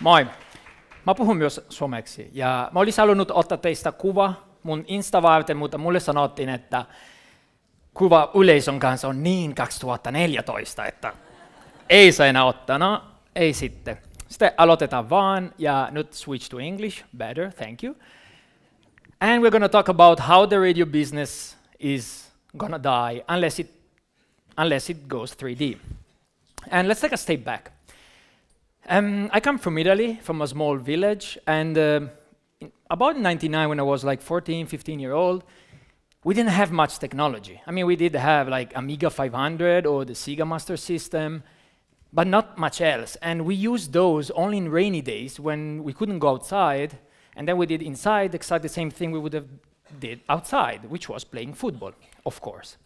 Moi. Mä puhun myös suomeksi ja mä olisin halunnut ottaa teistä kuva mun Insta varten, mutta mulle sanottiin, että kuva yleisön kanssa on niin 2014, että ei saa enää ottaa. No, ei sitten. Sitten aloitetaan vaan ja nyt switch to English. Better, thank you. And we're going to talk about how the radio business is going to die unless it goes 3D. And let's take a step back. I come from Italy, from a small village, and about 99, when I was like 14, 15-year-old, we didn't have much technology. I mean, we did have like Amiga 500 or the Sega Master System, but not much else. And we used those only in rainy days when we couldn't go outside, and then we did inside exactly the same thing we would have did outside, which was playing football, of course.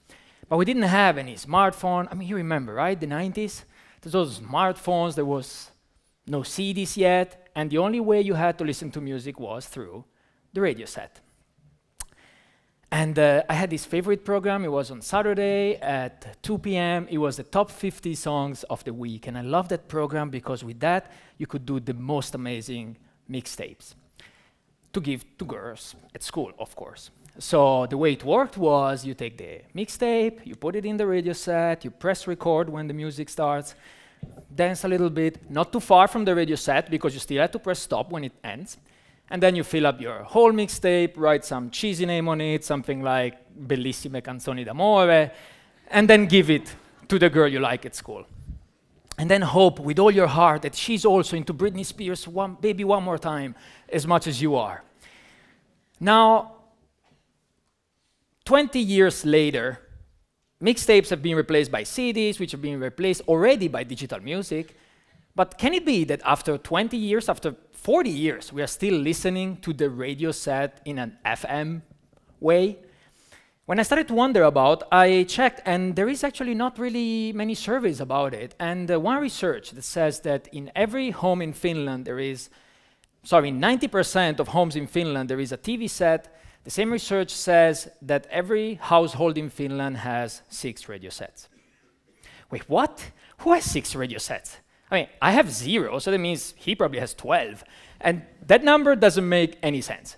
But we didn't have any smartphone. I mean, you remember, right? The 90s? There's those smartphones, there was no CDs yet, and the only way you had to listen to music was through the radio set. And I had this favorite program. It was on Saturday at 2 p.m. It was the top 50 songs of the week, and I loved that program because with that, you could do the most amazing mixtapes to give to girls at school, of course. So the way it worked was you take the mixtape, you put it in the radio set, you press record when the music starts, dance a little bit, not too far from the radio set because you still have to press stop when it ends. And then you fill up your whole mixtape, write some cheesy name on it, something like Bellissime canzoni d'amore, and then give it to the girl you like at school. And then hope with all your heart that she's also into Britney Spears' Baby One More Time as much as you are. Now, 20 years later, mixtapes have been replaced by CDs, which have been replaced already by digital music. But can it be that after 20 years, after 40 years, we are still listening to the radio set in an FM way? When I started to wonder about, I checked, and there is actually not really many surveys about it. And one research that says that in every home in Finland, there is, sorry, 90% of homes in Finland, there is a TV set. The same research says that every household in Finland has 6 radio sets. Wait, what? Who has 6 radio sets? I mean, I have 0, so that means he probably has 12. And that number doesn't make any sense.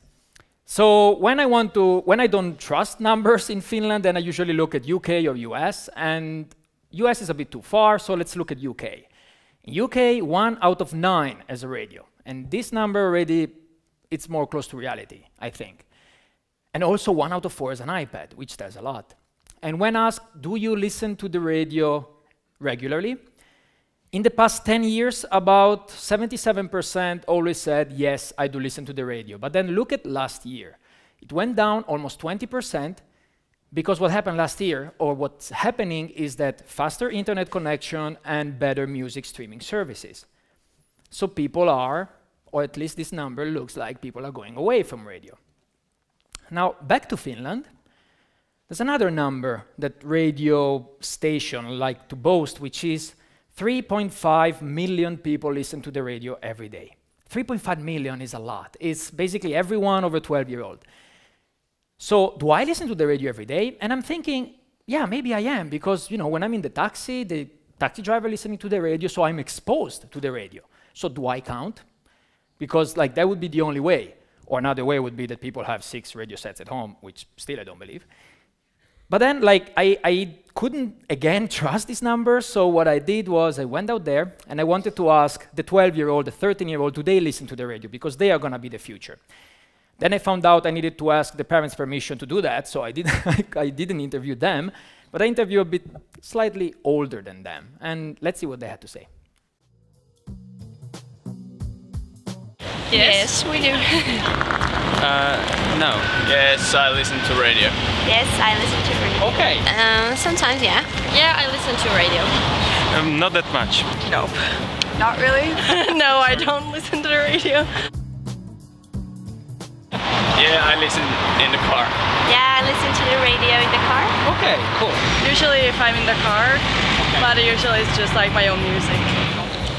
So when I don't trust numbers in Finland, then I usually look at UK or US, and US is a bit too far, so let's look at UK. In UK, 1 out of 9 has a radio. And this number already, it's more close to reality, I think. And also 1 out of 4 is an iPad, which does a lot. And when asked, do you listen to the radio regularly? In the past 10 years, about 77% always said, yes, I do listen to the radio. But then look at last year. It went down almost 20% because what happened last year, or what's happening, is that faster internet connection and better music streaming services. So people are, or at least this number looks like people are going away from radio. Now, back to Finland. There's another number that radio stations like to boast, which is 3.5 million people listen to the radio every day. 3.5 million is a lot. It's basically everyone over 12-year-old. So do I listen to the radio every day? And I'm thinking, yeah, maybe I am, because when I'm in the taxi driver listening to the radio, so I'm exposed to the radio. So do I count? Because that would be the only way. Or another way would be that people have 6 radio sets at home, which still I don't believe. But then, I couldn't, again, trust these numbers, so what I did was I went out there, and I wanted to ask the 12-year-old, the 13-year-old, do they listen to the radio? Because they are going to be the future. Then I found out I needed to ask the parents' permission to do that, so I didn't interview them, but I interviewed a bit slightly older than them. And let's see what they had to say. Yes, we do. No. Yes, I listen to radio. Yes, I listen to radio. Okay. Sometimes, yeah. Yeah, I listen to radio. Not that much. Nope. Not really? No, I don't listen to the radio. Yeah, I listen in the car. Yeah, I listen to the radio in the car. Okay, cool. Usually if I'm in the car, but usually it's just like my own music.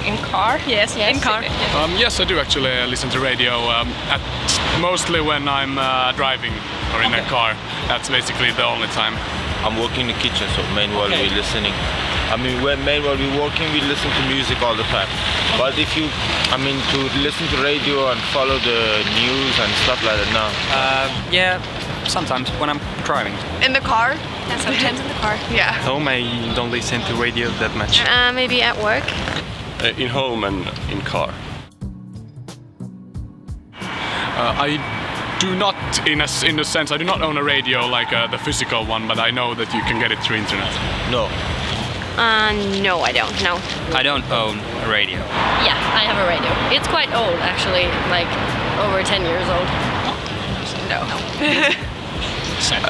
In car? Yes, in car. Yes, I do actually listen to radio, mostly when I'm driving or in a car. That's basically the only time. I'm working in the kitchen, so manually we're listening. I mean, when we're working, we listen to music all the time. But if you, I mean, to listen to radio and follow the news and stuff like that, no. Yeah, sometimes when I'm driving. In the car? Yeah, sometimes in the car. Yeah. At home, I don't listen to radio that much. Maybe at work. In home and in car. I do not, in a sense, I do not own a radio like the physical one, but I know that you can get it through internet. No. No, I don't. No. I don't own a radio. Yeah, I have a radio. It's quite old, actually, like over 10 years old. No.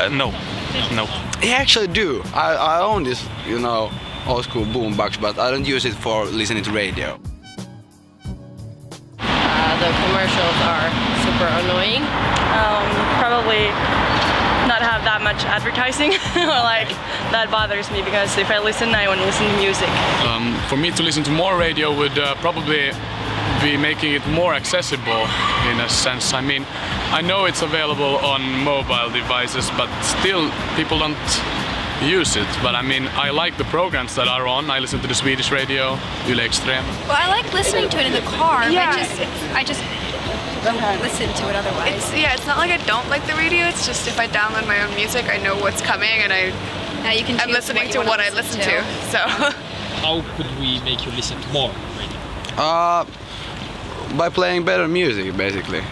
No. No. I actually do. I own this, you know, old school boombox, but I don't use it for listening to radio. The commercials are super annoying. Probably not have that much advertising, or like that bothers me because if I listen, I want to listen to music. For me to listen to more radio would probably be making it more accessible in a sense. I mean, I know it's available on mobile devices, but still people don't use it. But I mean, I like the programs that are on. I listen to the Swedish radio, Yle Extrem. Well, I like listening to it in the car. Yeah. I just don't listen to it otherwise. It's not like I don't like the radio. It's just if I download my own music, I know what's coming, and I'm listening to what I listen to. So. How could we make you listen to more radio? By playing better music, basically.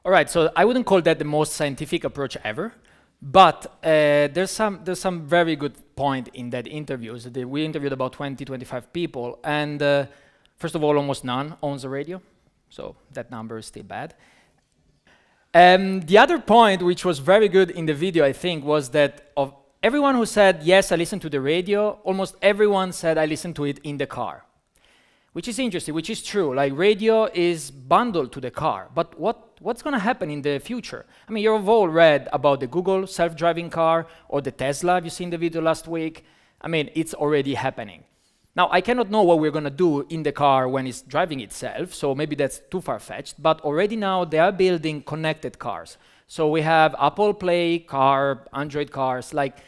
All right, so I wouldn't call that the most scientific approach ever, but there's some very good point in that interviews. We interviewed about 20-25 people, and first of all, almost none owns a radio, so that number is still bad. The other point, which was very good in the video, I think, was that of everyone who said, yes, I listen to the radio, almost everyone said I listen to it in the car. Which is interesting, which is true. Like, radio is bundled to the car, but what's going to happen in the future? I mean, you've all read about the Google self-driving car or the Tesla. Have you seen the video last week? I mean, it's already happening. Now, I cannot know what we're going to do in the car when it's driving itself, so maybe that's too far-fetched, but already now they are building connected cars. So we have Apple Play car, Android cars, like,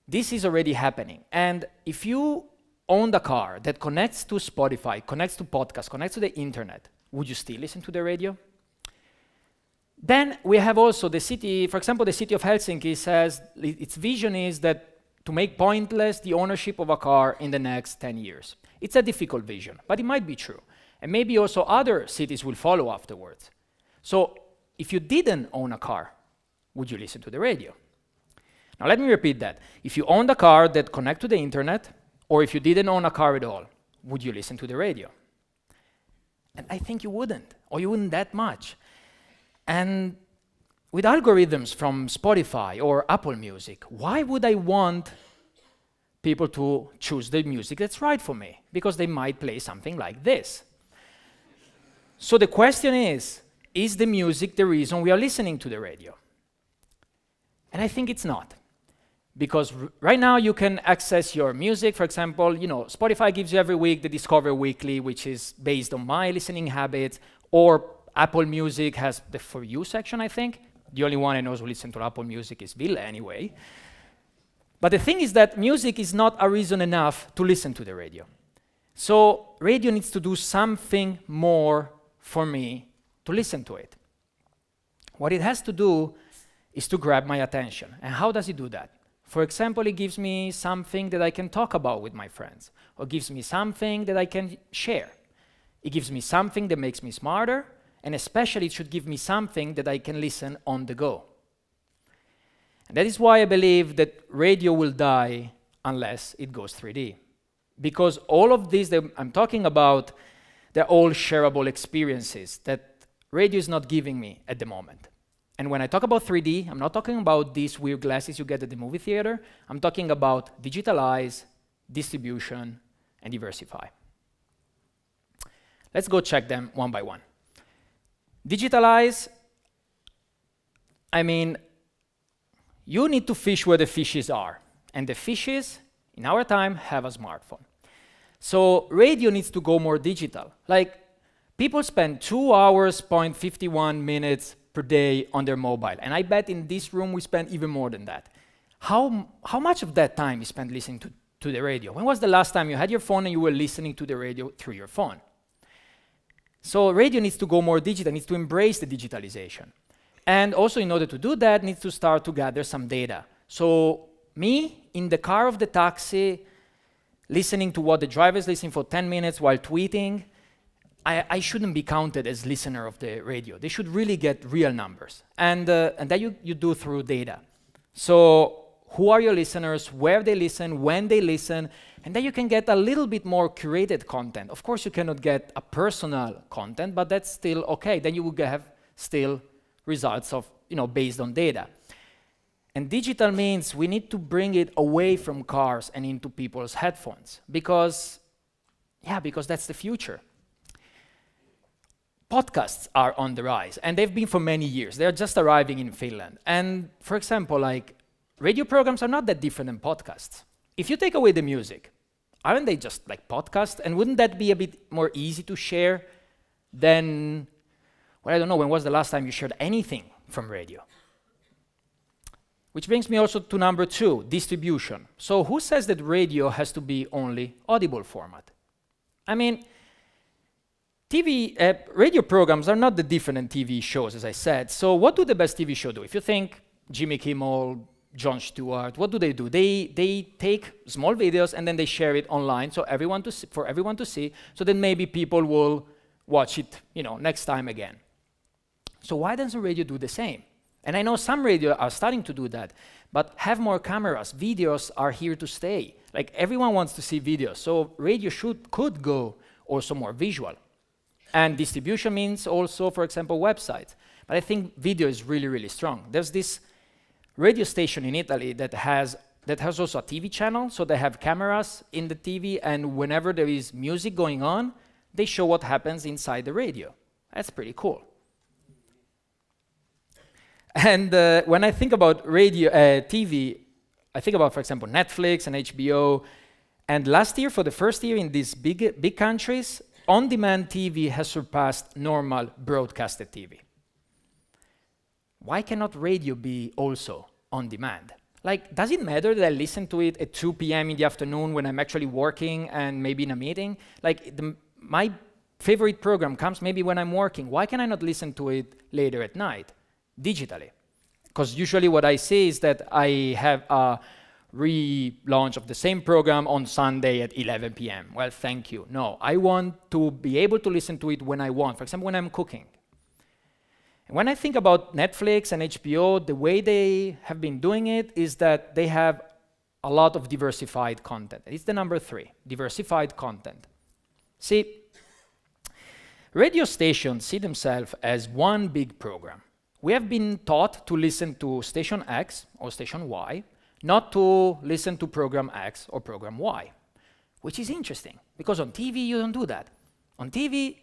this is already happening. And if you own the car that connects to Spotify, connects to podcasts, connects to the internet, would you still listen to the radio? Then we have also the city, for example, the city of Helsinki says its vision is that to make pointless the ownership of a car in the next 10 years. It's a difficult vision, but it might be true. And maybe also other cities will follow afterwards. So if you didn't own a car, would you listen to the radio? Now let me repeat that. If you owned a car that connects to the internet, or if you didn't own a car at all, would you listen to the radio? And I think you wouldn't, or you wouldn't that much. And with algorithms from Spotify or Apple Music, why would I want people to choose the music that's right for me? Because they might play something like this. So the question is the music the reason we are listening to the radio? And I think it's not. Because right now you can access your music. For example, you know, Spotify gives you every week the Discover Weekly, which is based on my listening habits, or Apple Music has the For You section, I think. The only one I know who listens to Apple Music is Ville anyway. But the thing is that music is not a reason enough to listen to the radio. So radio needs to do something more for me to listen to it. What it has to do is to grab my attention. And how does it do that? For example, it gives me something that I can talk about with my friends, or gives me something that I can share. It gives me something that makes me smarter, and especially it should give me something that I can listen on the go. And that is why I believe that radio will die unless it goes 3D. Because all of these that I'm talking about, they're all shareable experiences that radio is not giving me at the moment. And when I talk about 3D, I'm not talking about these weird glasses you get at the movie theater. I'm talking about digitalize, distribution, and diversify. Let's go check them one by one. Digitalize, I mean, you need to fish where the fishes are. And the fishes, in our time, have a smartphone. So radio needs to go more digital. Like, people spend 2 hours, 51 minutes per day on their mobile. And I bet in this room we spend even more than that. How much of that time is spent listening to the radio? When was the last time you had your phone and you were listening to the radio through your phone? So radio needs to go more digital, needs to embrace the digitalization. And also in order to do that, needs to start to gather some data. So me, in the car of the taxi, listening to what the driver is listening for 10 minutes while tweeting, I shouldn't be counted as listener of the radio. They should really get real numbers. And that you do through data. So who are your listeners, where they listen, when they listen, and then you can get a little bit more curated content. Of course, you cannot get a personal content, but that's still okay. Then you will have still results of, based on data. And digital means we need to bring it away from cars and into people's headphones because that's the future. Podcasts are on the rise, and they've been for many years. They're just arriving in Finland. And for example, radio programs are not that different than podcasts. If you take away the music, aren't they just like podcasts? And wouldn't that be a bit more easy to share than, well, I don't know, when was the last time you shared anything from radio? Which brings me also to number 2, distribution. So who says that radio has to be only audible format? I mean, radio programs are not that different than TV shows, as I said. So what do the best TV shows do? If you think Jimmy Kimmel, Jon Stewart, what do? They take small videos and then they share it online so for everyone to see, so then maybe people will watch it, next time again. So why doesn't radio do the same? And I know some radio are starting to do that, but have more cameras. Videos are here to stay. Like everyone wants to see videos, so radio could go also more visual. And distribution means also, for example, websites. But I think video is really, really strong. There's this radio station in Italy that has also a TV channel, so they have cameras in the TV, and whenever there is music going on, they show what happens inside the radio. That's pretty cool. And when I think about radio, TV, I think about, for example, Netflix and HBO. And last year, for the first year in these big countries, on-demand TV has surpassed normal broadcasted TV. Why cannot radio be also on demand? Like, does it matter that I listen to it at 2 p.m. in the afternoon when I'm actually working and maybe in a meeting? Like, my favorite program comes maybe when I'm working. Why can I not listen to it later at night, digitally? Because usually what I see is that I have a relaunch of the same program on Sunday at 11 p.m. Well, thank you. No, I want to be able to listen to it when I want. For example, when I'm cooking. And when I think about Netflix and HBO, the way they have been doing it is that they have a lot of diversified content. It's the number 3, diversified content. See, radio stations see themselves as one big program. We have been taught to listen to station X or station Y, not to listen to program X or program Y, which is interesting, because on TV you don't do that. On TV,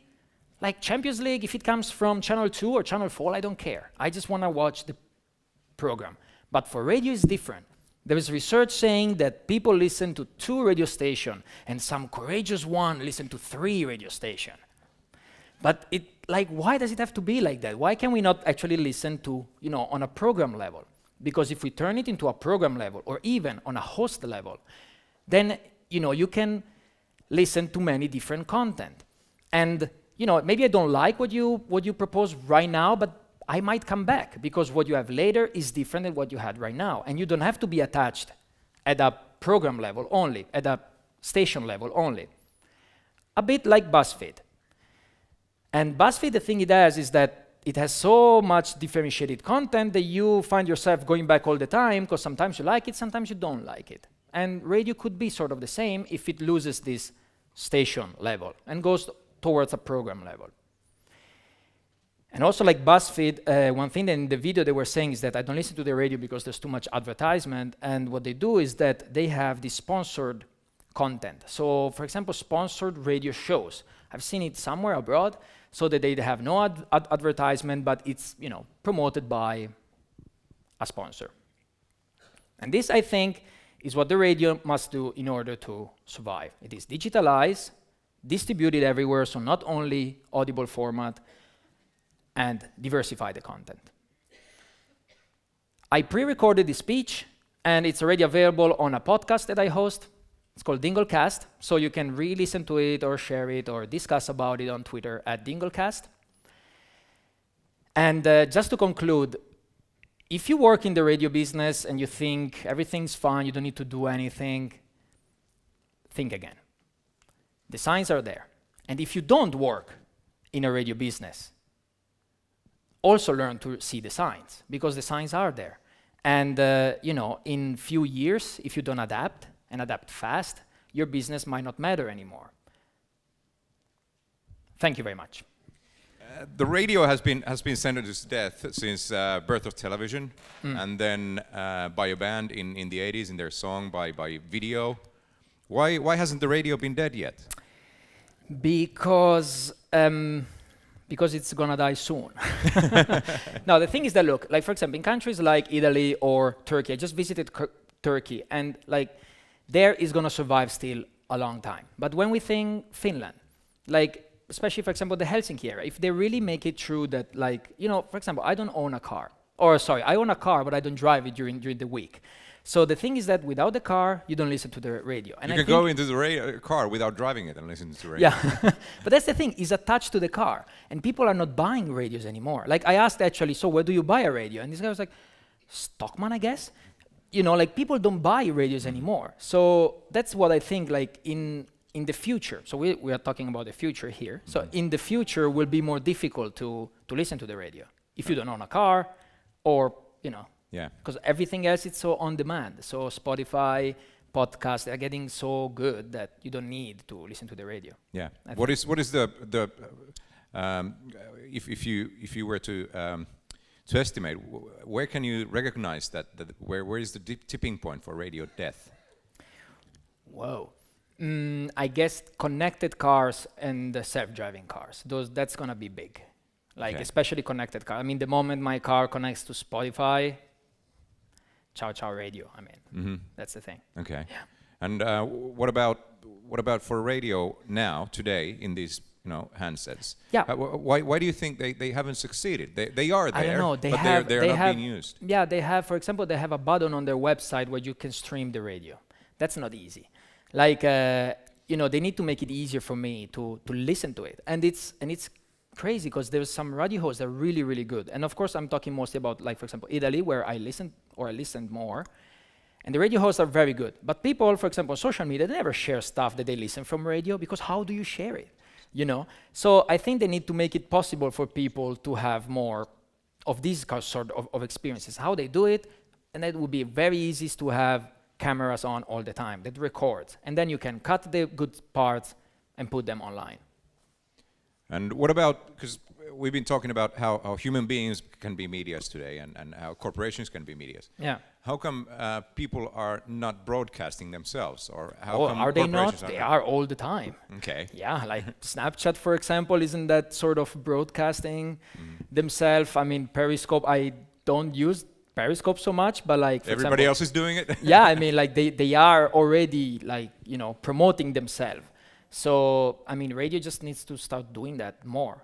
like Champions League, if it comes from channel 2 or channel 4, I don't care. I just want to watch the program. But for radio, it's different. There is research saying that people listen to 2 radio stations, and some courageous one listen to 3 radio stations. But why does it have to be like that? Why can we not actually listen to, on a program level? Because if we turn it into a program level, or even on a host level, then, you can listen to many different content. And, maybe I don't like what you propose right now, but I might come back, because what you have later is different than what you had right now. And you don't have to be attached at a program level only, at a station level only. A bit like BuzzFeed. And BuzzFeed, the thing it does is that it has so much differentiated content that you find yourself going back all the time, because sometimes you like it, sometimes you don't like it. And radio could be sort of the same if it loses this station level and goes towards a program level. And also like BuzzFeed, one thing that in the video they were saying is that I don't listen to the radio because there's too much advertisement, and what they do is that they have this sponsored content. So for example, sponsored radio shows. I've seen it somewhere abroad, so that they have no advertisement, but it's promoted by a sponsor. And this, I think, is what the radio must do in order to survive. It is digitalized, distributed everywhere, so not only audible format, and diversify the content. I pre-recorded this speech, and it's already available on a podcast that I host. It's called Dinglecast, so you can re-listen to it or share it or discuss about it on Twitter at Dinglecast. And just to conclude, if you work in the radio business and you think everything's fine, you don't need to do anything, think again. The signs are there. And if you don't work in a radio business, also learn to see the signs, because the signs are there. And you know, in few years, if you don't adapt, and adapt fast, your business might not matter anymore. Thank you very much. The radio has been sentenced to death since birth of television, and then by a band in the 80s in their song by video. Why hasn't the radio been dead yet? Because it's gonna die soon. Now the thing is that, look, like for example, in countries like Italy or Turkey, I just visited Turkey, and like there is gonna survive still a long time. But when we think Finland, like especially for example the Helsinki area, if they really make it true that, like, you know, for example, I don't own a car, or sorry, I own a car but I don't drive it during the week. So the thing is that without the car, you don't listen to the radio. And you can go into the car without driving it and listen to the radio. Yeah, but that's the thing, it's attached to the car. And people are not buying radios anymore. Like I asked actually, so where do you buy a radio? And this guy was like, Stockman, I guess? You know, like people don't buy radios anymore. So that's what I think, like in the future. So we are talking about the future here. So in the future, will be more difficult to listen to the radio if you don't own a car, or, you know, yeah, because everything else is so on demand. So Spotify, podcasts are getting so good that you don't need to listen to the radio. Yeah. What is the if you were to estimate, where can you recognize that where is the tipping point for radio death? Whoa. I guess connected cars and the self-driving cars. That's gonna be big. Like especially connected car. I mean, the moment my car connects to Spotify, ciao ciao radio. I mean, that's the thing. Okay. Yeah. And what about for radio now today in these handsets? Yeah. Why do you think they haven't succeeded? They are there. I don't know. But they're not being used. Yeah, they have. For example, they have a button on their website where you can stream the radio. That's not easy. Like they need to make it easier for me to listen to it, and it's crazy because there's some radio hosts that are really, really good. And of course, I'm talking mostly about, like, for example, Italy, where I listened more. And the radio hosts are very good. But people, for example, on social media, they never share stuff that they listen from radio, because how do you share it? You know? So I think they need to make it possible for people to have more of these sort of experiences. How they do it, and it would be very easy to have cameras on all the time that records. And then you can cut the good parts and put them online. And what about, because we've been talking about how human beings can be medias today, and how corporations can be medias. Yeah. How come people are not broadcasting themselves, or how come are they not? They are all the time. Okay. Yeah, like Snapchat, for example, isn't that sort of broadcasting themselves? I mean, Periscope, I don't use Periscope so much, but like for everybody example, else is doing it. Yeah, I mean, like they are already, like, promoting themselves. So I mean, radio just needs to start doing that more.